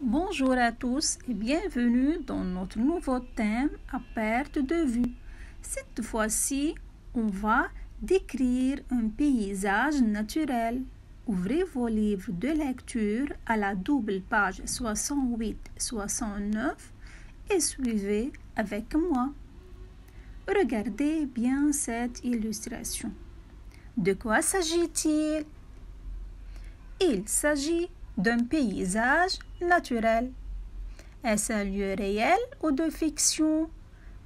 Bonjour à tous et bienvenue dans notre nouveau thème à perte de vue. Cette fois-ci, on va décrire un paysage naturel. Ouvrez vos livres de lecture à la double page 68-69 et suivez avec moi. Regardez bien cette illustration. De quoi s'agit-il? Il s'agit d'un paysage naturel. Est-ce un lieu réel ou de fiction?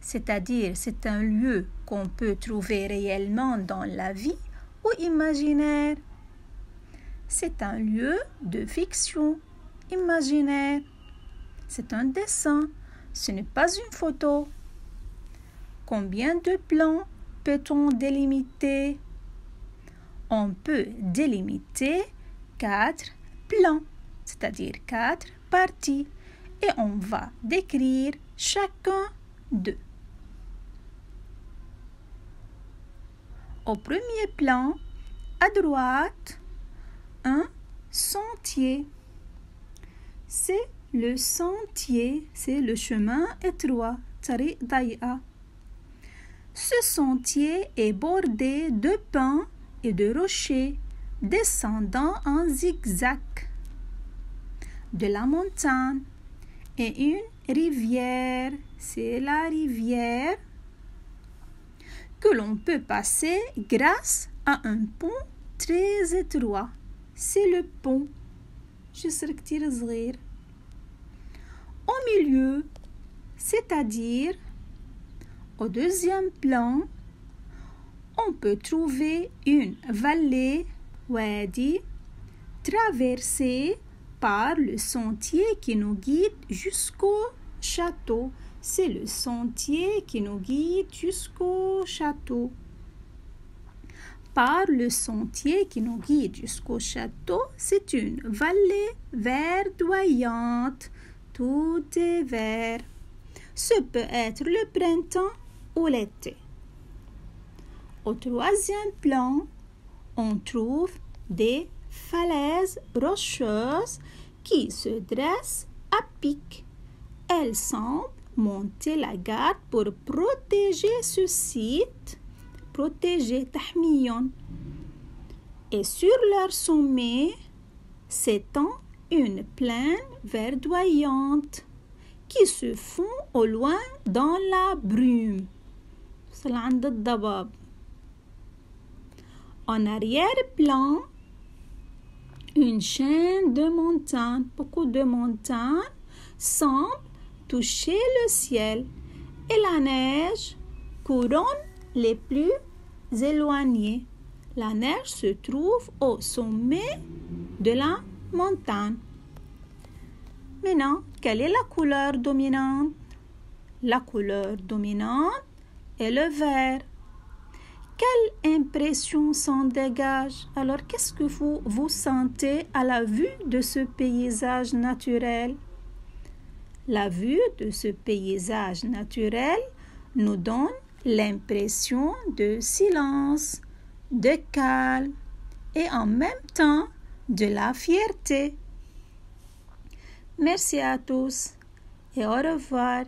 C'est-à-dire, c'est un lieu qu'on peut trouver réellement dans la vie ou imaginaire? C'est un lieu de fiction, imaginaire. C'est un dessin, ce n'est pas une photo. Combien de plans peut-on délimiter? On peut délimiter 4 plans, c'est-à-dire 4 parties, et on va décrire chacun d'eux. Au premier plan, à droite, un sentier. C'est le sentier, c'est le chemin étroit, طريق ضيقة. Ce sentier est bordé de pins et de rochers descendant en zigzag de la montagne et une rivière, c'est la rivière que l'on peut passer grâce à un pont très étroit, c'est le pont. جسر كتير صغير. Au milieu, c'est-à-dire au deuxième plan, on peut trouver une vallée wadi traversée par le sentier qui nous guide jusqu'au château. C'est le sentier qui nous guide jusqu'au château. Par le sentier qui nous guide jusqu'au château, c'est une vallée verdoyante. Tout est vert. Ce peut être le printemps ou l'été. Au troisième plan, on trouve des falaises rocheuses qui se dressent à pic. Elles semblent monter la garde pour protéger ce site, protéger Tahmiyon. Et sur leur sommet s'étend une plaine verdoyante qui se fond au loin dans la brume. En arrière-plan, une chaîne de montagnes, beaucoup de montagnes, semble toucher le ciel et la neige couronne les plus éloignés. La neige se trouve au sommet de la montagne. Maintenant, quelle est la couleur dominante? La couleur dominante est le vert. Quelle impression s'en dégage? Alors, qu'est-ce que vous sentez à la vue de ce paysage naturel? La vue de ce paysage naturel nous donne l'impression de silence, de calme et en même temps de la fierté. Merci à tous et au revoir.